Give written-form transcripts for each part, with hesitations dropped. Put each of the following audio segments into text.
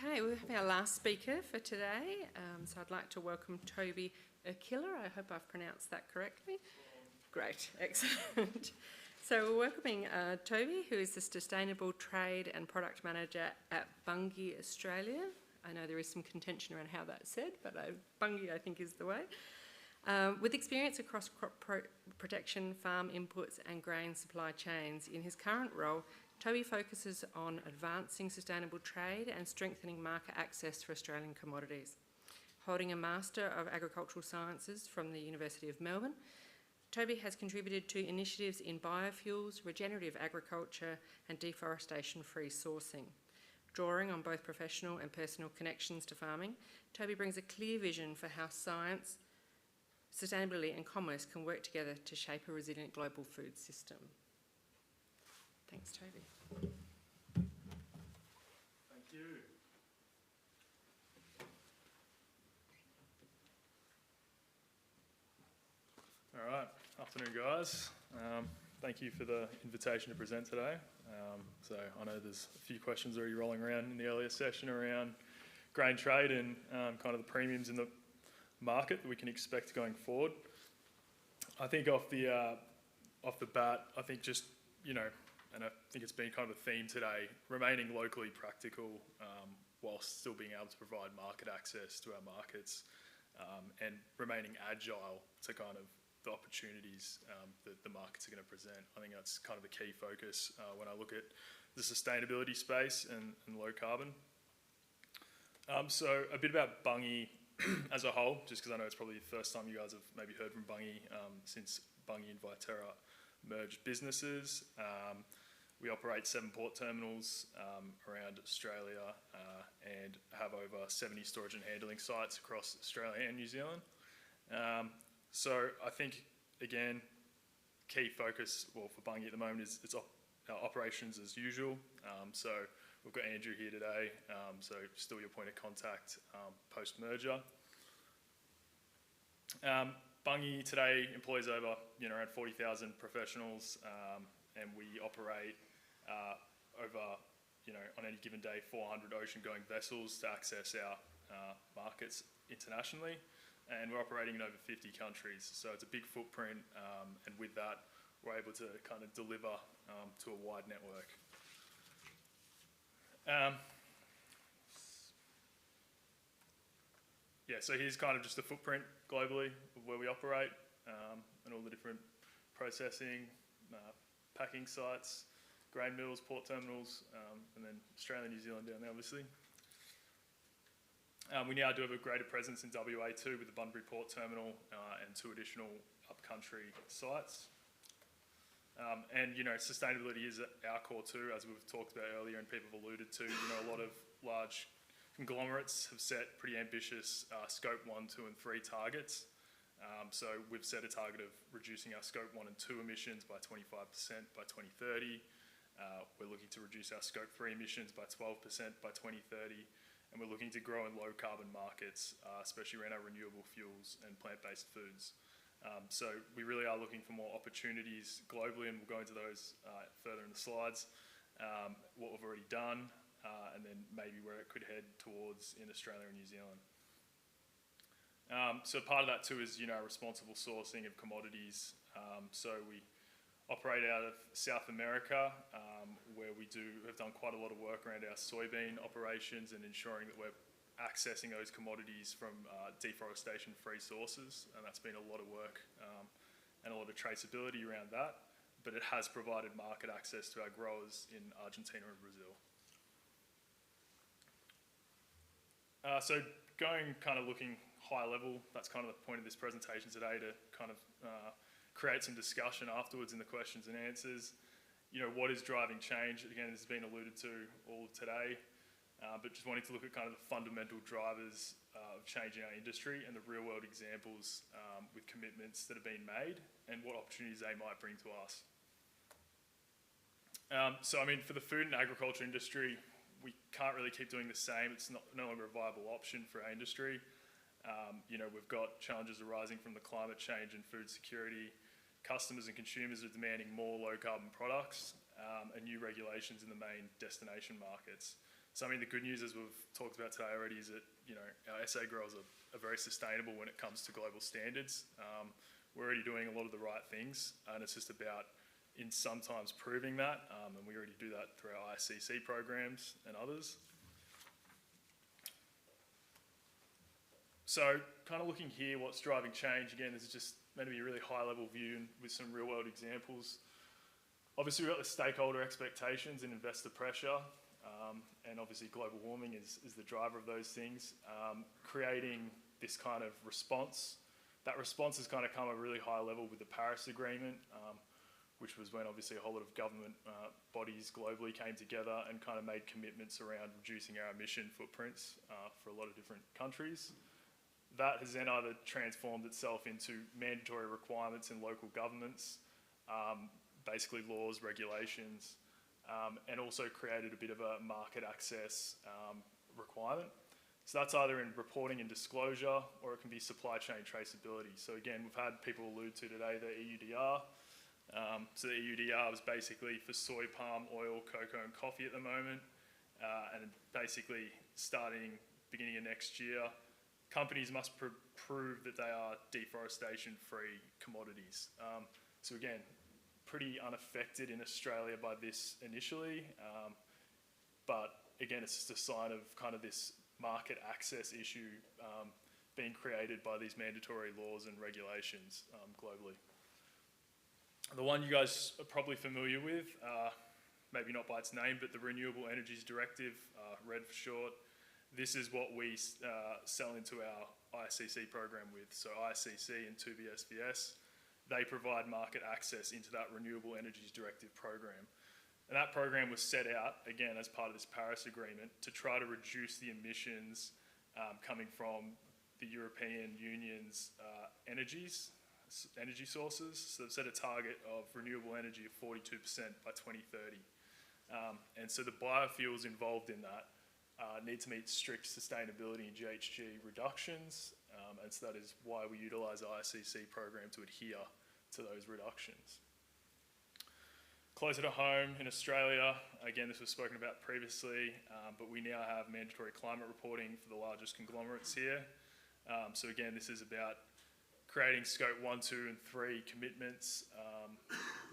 Okay, we have our last speaker for today. So I'd like to welcome Toby Erkkila. I hope I've pronounced that correctly. Great, excellent. So we're welcoming Toby, who is the Sustainable Trade and Product Manager at Bunge Australia. I know there is some contention around how that's said, but Bunge I think is the way. With experience across crop protection, farm inputs and grain supply chains, in his current role, Toby focuses on advancing sustainable trade and strengthening market access for Australian commodities. Holding a Master of Agricultural Sciences from the University of Melbourne, Toby has contributed to initiatives in biofuels, regenerative agriculture and deforestation-free sourcing. Drawing on both professional and personal connections to farming, Toby brings a clear vision for how science, sustainability and commerce can work together to shape a resilient global food system. Thanks, Toby. Thank you. All right, afternoon guys. Thank you for the invitation to present today. So I know there's a few questions already rolling around in the earlier session around grain trade and kind of the premiums in the market that we can expect going forward. I think off the bat, I think just, you know, and I think it's been kind of a theme today, remaining locally practical whilst still being able to provide market access to our markets and remaining agile to kind of the opportunities that the markets are going to present. I think that's kind of the key focus when I look at the sustainability space and low carbon. So a bit about Bunge as a whole, just because I know it's probably the first time you guys have maybe heard from Bunge since Bunge and Viterra merged businesses. We operate 7 port terminals around Australia and have over 70 storage and handling sites across Australia and New Zealand. So I think, again, key focus for Bunge at the moment is our operations as usual. So we've got Andrew here today, so still your point of contact post-merger. Bunge today employs over around 40,000 professionals, and we operate over on any given day 400 ocean-going vessels to access our markets internationally, and we're operating in over 50 countries. So it's a big footprint, and with that, we're able to kind of deliver to a wide network. So here's kind of just the footprint globally of where we operate and all the different processing, packing sites, grain mills, port terminals, and then Australia and New Zealand down there, obviously. We now do have a greater presence in WA too, with the Bunge Port Terminal and 2 additional upcountry sites. And sustainability is at our core too, as we've talked about earlier and people have alluded to. A lot of large conglomerates have set pretty ambitious scope 1, 2 and 3 targets. So we've set a target of reducing our scope 1 and 2 emissions by 25% by 2030. We're looking to reduce our scope 3 emissions by 12% by 2030. And we're looking to grow in low carbon markets, especially around our renewable fuels and plant-based foods. So we really are looking for more opportunities globally, and we'll go into those further in the slides, what we've already done, and then maybe where it could head towards in Australia and New Zealand. So part of that too is our responsible sourcing of commodities. So we operate out of South America, where we have done quite a lot of work around our soybean operations and ensuring that we're accessing those commodities from deforestation-free sources, and that's been a lot of work and a lot of traceability around that, but it has provided market access to our growers in Argentina and Brazil. So looking high level, that's kind of the point of this presentation today, to kind of create some discussion afterwards in the questions and answers. What is driving change? Again, this has been alluded to all of today, but just wanting to look at kind of the fundamental drivers of change in our industry and the real world examples with commitments that have been made and what opportunities they might bring to us. So I mean, for the food and agriculture industry, we can't really keep doing the same. It's no longer a viable option for our industry. We've got challenges arising from the climate change and food security. Customers and consumers are demanding more low carbon products and new regulations in the main destination markets. So I mean, the good news, as we've talked about today already, is that, you know, our SA growers are very sustainable when it comes to global standards. We're already doing a lot of the right things, and it's just about sometimes proving that, and we already do that through our ICC programs and others. So kind of looking here, what's driving change? Again, this is just meant to be a really high-level view and with some real-world examples. Obviously, we've got the stakeholder expectations and investor pressure, and obviously global warming is the driver of those things, creating this kind of response. That response has kind of come at a really high level with the Paris Agreement, which was when obviously a whole lot of government bodies globally came together and kind of made commitments around reducing our emission footprints for a lot of different countries. That has then either transformed itself into mandatory requirements in local governments, basically laws, regulations, and also created a bit of a market access requirement. So that's either in reporting and disclosure, or it can be supply chain traceability. So again, we've had people allude to today the EUDR. So the EUDR was basically for soy, palm oil, cocoa and coffee at the moment, and basically starting beginning of next year, companies must prove that they are deforestation-free commodities. So again, pretty unaffected in Australia by this initially, but again, it's just a sign of kind of this market access issue being created by these mandatory laws and regulations globally. The one you guys are probably familiar with, maybe not by its name, but the Renewable Energies Directive, RED for short. This is what we sell into our ICC program with. So ICC and Toby SVS, they provide market access into that Renewable Energies Directive program. And that program was set out, again, as part of this Paris Agreement to try to reduce the emissions coming from the European Union's energy sources. So they've set a target of renewable energy of 42% by 2030. And so the biofuels involved in that need to meet strict sustainability and GHG reductions, and so that is why we utilise the ICC program to adhere to those reductions. Closer to home in Australia, again, this was spoken about previously, but we now have mandatory climate reporting for the largest conglomerates here. So again, this is about creating scope 1, 2 and 3 commitments,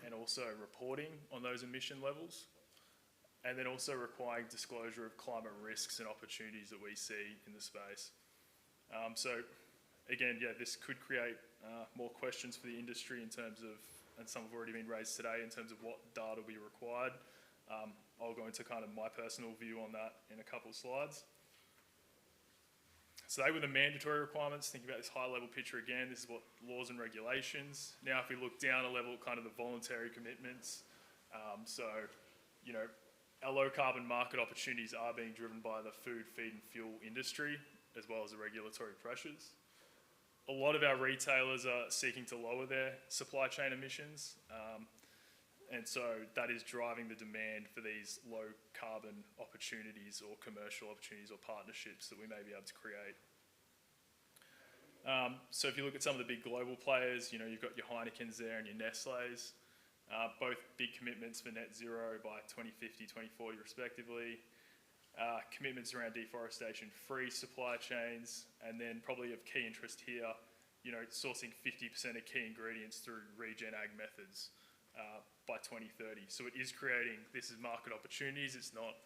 and also reporting on those emission levels. And then also requiring disclosure of climate risks and opportunities that we see in the space. So again, yeah, this could create more questions for the industry in terms of, and some have already been raised today, in terms of what data will be required. I'll go into kind of my personal view on that in a couple of slides. So they were the mandatory requirements. Think about this high level picture again. This is what laws and regulations. Now if we look down a level, kind of the voluntary commitments. So, you know, our low carbon market opportunities are being driven by the food, feed and fuel industry, as well as the regulatory pressures. A lot of our retailers are seeking to lower their supply chain emissions, and so that is driving the demand for these low carbon opportunities or commercial opportunities or partnerships that we may be able to create. So if you look at some of the big global players, you know, you've got your Heinekens there and your Nestle's. Both big commitments for net zero by 2050, 2040 respectively. Commitments around deforestation-free supply chains, and then probably of key interest here, you know, sourcing 50% of key ingredients through regen ag methods by 2030. So it is creating, this is market opportunities, it's not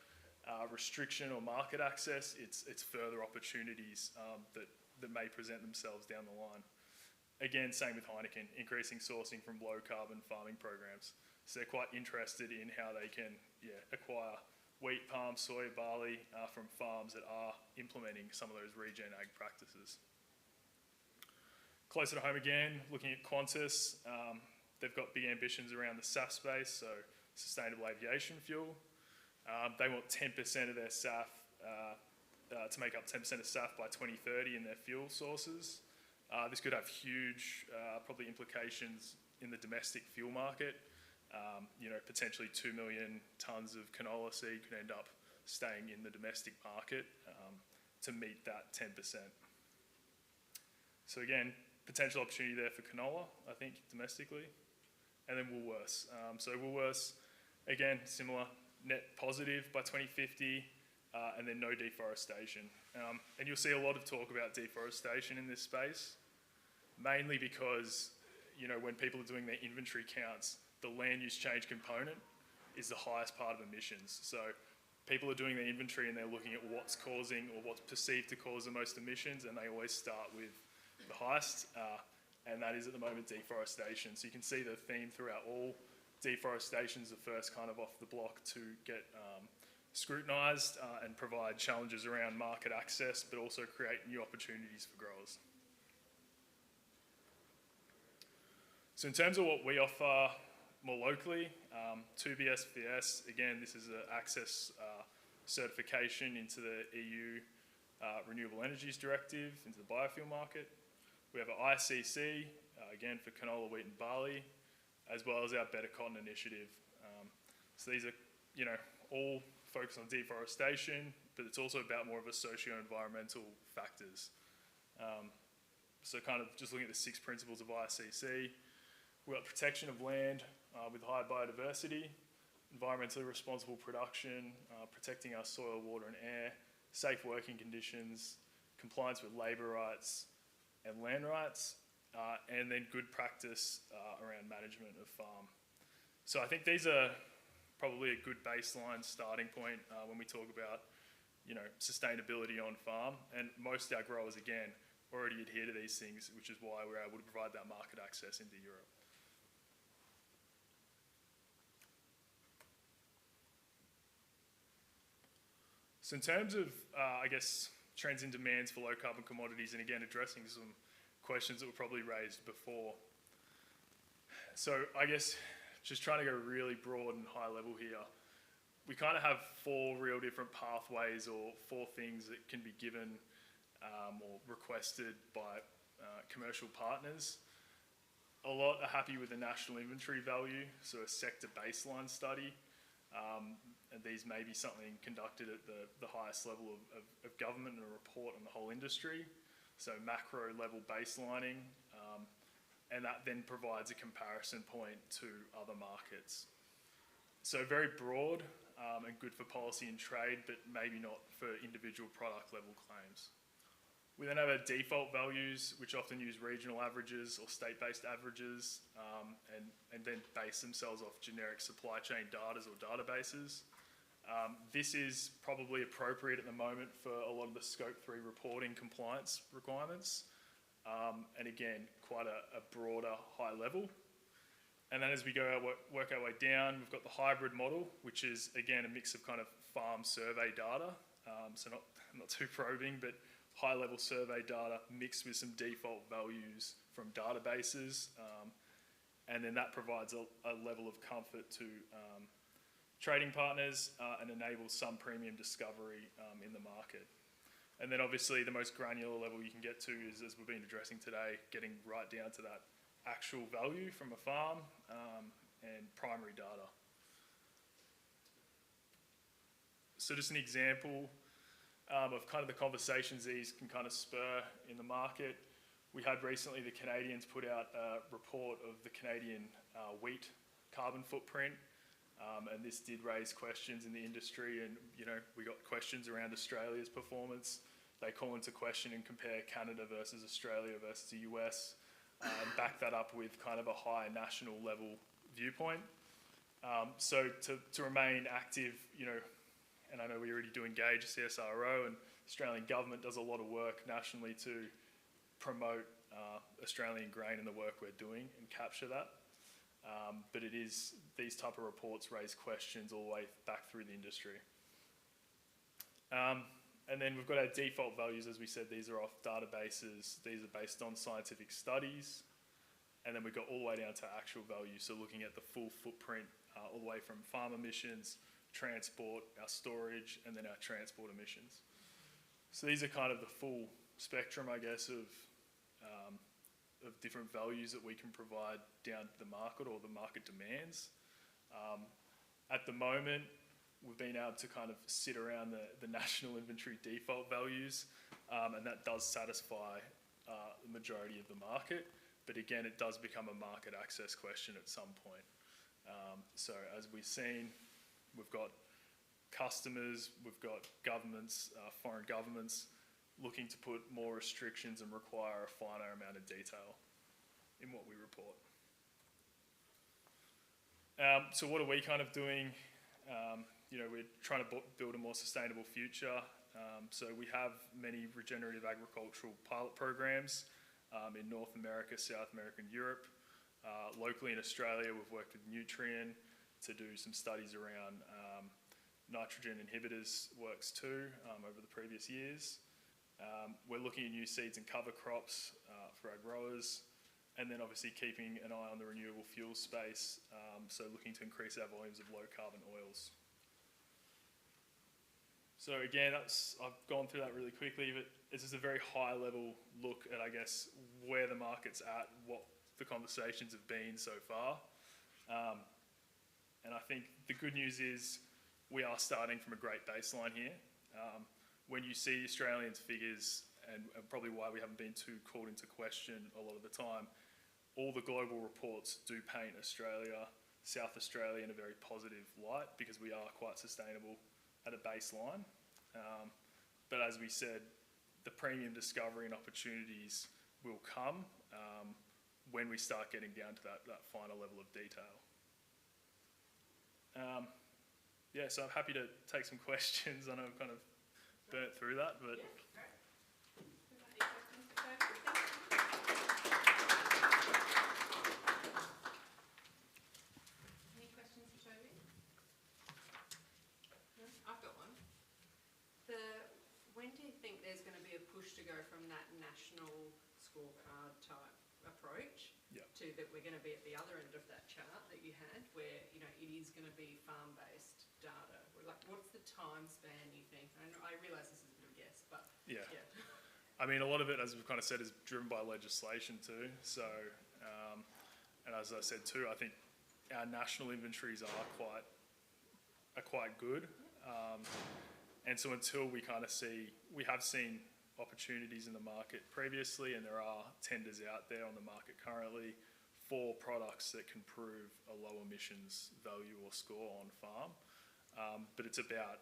restriction or market access, it's further opportunities that may present themselves down the line. Again, same with Heineken, increasing sourcing from low carbon farming programs. So they're quite interested in how they can acquire wheat, palm, soy, barley from farms that are implementing some of those regen ag practices. Closer to home again, looking at Qantas, they've got big ambitions around the SAF space, so sustainable aviation fuel. They want 10% of their SAF, to make up 10% of SAF by 2030 in their fuel sources. This could have huge, probably implications in the domestic fuel market. You know, potentially 2 million tonnes of canola seed could end up staying in the domestic market to meet that 10%. So again, potential opportunity there for canola, I think, domestically. And then Woolworths. So Woolworths, again, similar, net positive by 2050. and then no deforestation. And you'll see a lot of talk about deforestation in this space, mainly because, you know, when people are doing their inventory counts, the land use change component is the highest part of emissions. So people are doing their inventory and they're looking at what's causing or what's perceived to cause the most emissions, and they always start with the highest, and that is at the moment deforestation. So you can see the theme throughout all. Deforestation is the first kind of off the block to get scrutinised and provide challenges around market access, but also create new opportunities for growers. So in terms of what we offer more locally, Toby SVS, again, this is an access certification into the EU Renewable Energies Directive, into the biofuel market. We have an ICC, again, for canola, wheat and barley, as well as our Better Cotton initiative. So these are, you know, all focused on deforestation, but it's also about more of a socio-environmental factors. So kind of just looking at the 6 principles of ICC, we've got protection of land with high biodiversity, environmentally responsible production, protecting our soil, water and air, safe working conditions, compliance with labour rights and land rights, and then good practice around management of farm. So I think these are probably a good baseline starting point when we talk about, you know, sustainability on farm, and most of our growers, again, already adhere to these things, which is why we're able to provide that market access into Europe. So in terms of, I guess, trends and demands for low carbon commodities, and again, addressing some questions that were probably raised before. So I guess just trying to go really broad and high level here, we kind of have 4 real different pathways or 4 things that can be given or requested by commercial partners. A lot are happy with the national inventory value, so a sector baseline study. And these may be something conducted at the highest level of government and a report on the whole industry. So macro level baselining, and that then provides a comparison point to other markets. So very broad and good for policy and trade, but maybe not for individual product level claims. We then have our default values, which often use regional averages or state-based averages, and then base themselves off generic supply chain data or databases. This is probably appropriate at the moment for a lot of the Scope 3 reporting compliance requirements. And again, quite a broader high level. And then as we work our way down, we've got the hybrid model, which is again a mix of kind of farm survey data, so not too probing, but high level survey data mixed with some default values from databases, and then that provides a level of comfort to trading partners and enables some premium discovery in the market. And then obviously the most granular level you can get to is, as we've been addressing today, getting right down to that actual value from a farm and primary data. So just an example of kind of the conversations these can kind of spur in the market. We had recently the Canadians put out a report of the Canadian wheat carbon footprint, and this did raise questions in the industry, and you know, we got questions around Australia's performance. They call into question and compare Canada versus Australia versus the US, and back that up with kind of a high national level viewpoint. So to remain active, you know, and I know we already do engage CSRO, and Australian government does a lot of work nationally to promote Australian grain and the work we're doing and capture that. But it is, these type of reports raise questions all the way back through the industry. And then we've got our default values, as we said, these are off databases, these are based on scientific studies, and then we've got all the way down to actual values, so looking at the full footprint all the way from farm emissions, transport, our storage, and then our transport emissions. So these are kind of the full spectrum, I guess, of different values that we can provide down to the market or the market demands. At the moment, we've been able to kind of sit around the national inventory default values, and that does satisfy the majority of the market. But again, it does become a market access question at some point. So as we've seen, we've got customers, we've got governments, foreign governments, looking to put more restrictions and require a finer amount of detail in what we report. So what are we kind of doing? We're trying to build a more sustainable future. So we have many regenerative agricultural pilot programs in North America, South America and Europe. Locally in Australia, we've worked with Nutrien to do some studies around nitrogen inhibitors works too over the previous years. We're looking at new seeds and cover crops for our growers, and then obviously keeping an eye on the renewable fuel space, so looking to increase our volumes of low carbon oils. So again, I've gone through that really quickly, but this is a very high level look at, I guess, where the market's at, what the conversations have been so far. And I think the good news is we are starting from a great baseline here. When you see Australians' figures, and probably why we haven't been too called into question a lot of the time, all the global reports do paint Australia, South Australia in a very positive light because we are quite sustainable at a baseline. But as we said, the premium discovery and opportunities will come when we start getting down to that final level of detail. So I'm happy to take some questions. I know I've kind of burnt through that, but... Yeah, great. Any questions for Toby? No? I've got one. When do you think there's going to be a push to go from that national scorecard type approach to that we're going to be at the other end of that chart that you had, where it is going to be farm-based data? Like, what's the time span you think? I realise this is a bit of a guess, but yeah. I mean, a lot of it, as we've kind of said, is driven by legislation too. So, and as I said too, I think our national inventories are quite good. And so until we kind of we have seen opportunities in the market previously, and there are tenders out there on the market currently for products that can prove a low emissions value or score on farm. But it's about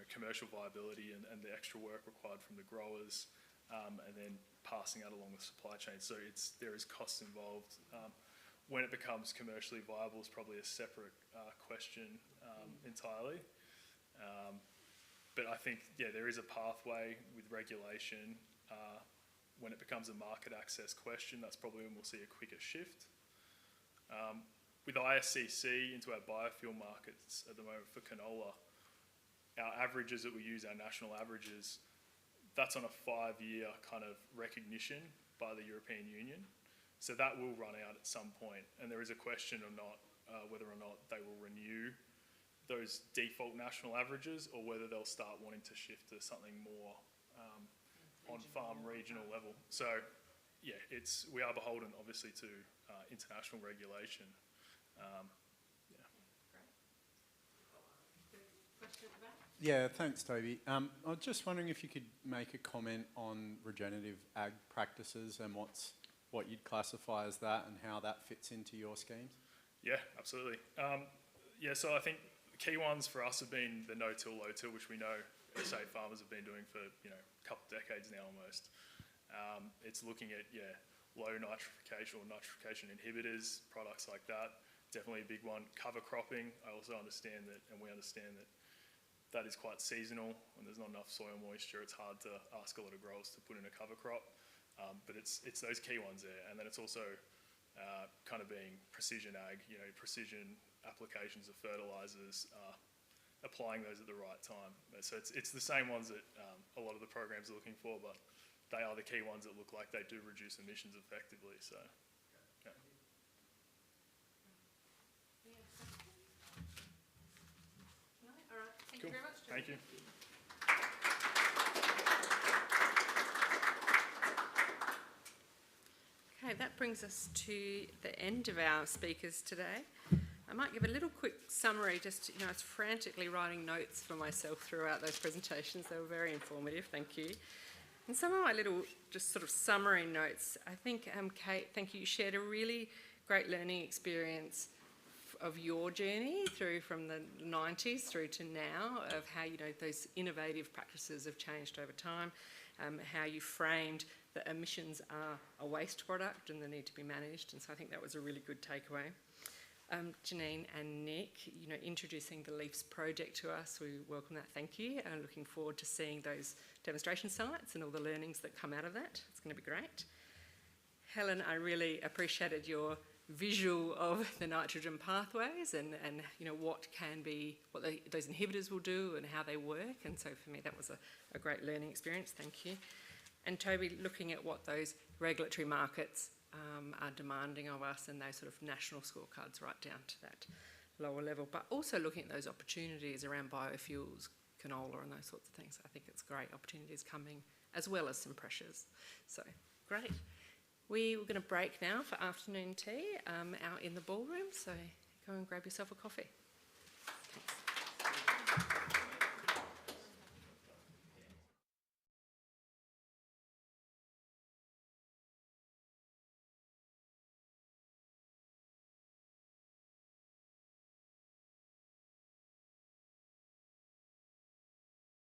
commercial viability and the extra work required from the growers, and then passing that along the supply chain. So there is costs involved. When it becomes commercially viable is probably a separate question entirely. But I think, there is a pathway with regulation. When it becomes a market access question, that's probably when we'll see a quicker shift. With ISCC into our biofuel markets at the moment for canola, our averages that we use, our national averages, that's on a 5-year kind of recognition by the European Union. So that will run out at some point, and there is a question or not whether or not they will renew those default national averages, or whether they'll start wanting to shift to something more on-farm regional level. So, we are beholden, obviously, to international regulation. Yeah, thanks, Toby. I was just wondering if you could make a comment on regenerative ag practices and what you'd classify as that, and how that fits into your schemes. Yeah, absolutely. So I think key ones for us have been the no-till, low-till, which we know SA farmers have been doing for a couple of decades now almost. It's looking at low nitrification or nitrification inhibitors, products like that. Definitely a big one. Cover cropping. I also understand that, and we understand that that is quite seasonal. When there's not enough soil moisture, it's hard to ask a lot of growers to put in a cover crop. But it's those key ones there, and then it's also kind of being precision ag, precision applications of fertilisers, applying those at the right time. So it's the same ones that a lot of the programs are looking for, but they are the key ones that look like they do reduce emissions effectively. So, yeah. No? All right. Thank you very much, Joe. Thank you. Okay, that brings us to the end of our speakers today. I might give a little quick summary, just, I was frantically writing notes for myself throughout those presentations. They were very informative, thank you. And some of my little just sort of summary notes, I think, Kate, thank you, you shared a really great learning experience of your journey through from the 90s through to now, of how, you know, those innovative practices have changed over time, how you framed that emissions are a waste product and they need to be managed, and so I think that was a really good takeaway. Janine and Nick, you know, introducing the LEAFs project to us, we welcome that, thank you, and looking forward to seeing those demonstration sites and all the learnings that come out of that. It's going to be great. Helen, I really appreciated your visual of the nitrogen pathways and you know, what those inhibitors will do and how they work, and so for me that was a great learning experience, thank you. And Toby, looking at what those regulatory markets are demanding of us, and those sort of national scorecards right down to that lower level, but also looking at those opportunities around biofuels, canola and those sorts of things. I think it's great opportunities coming, as well as some pressures. So, great. We're going to break now for afternoon tea out in the ballroom, so go and grab yourself a coffee.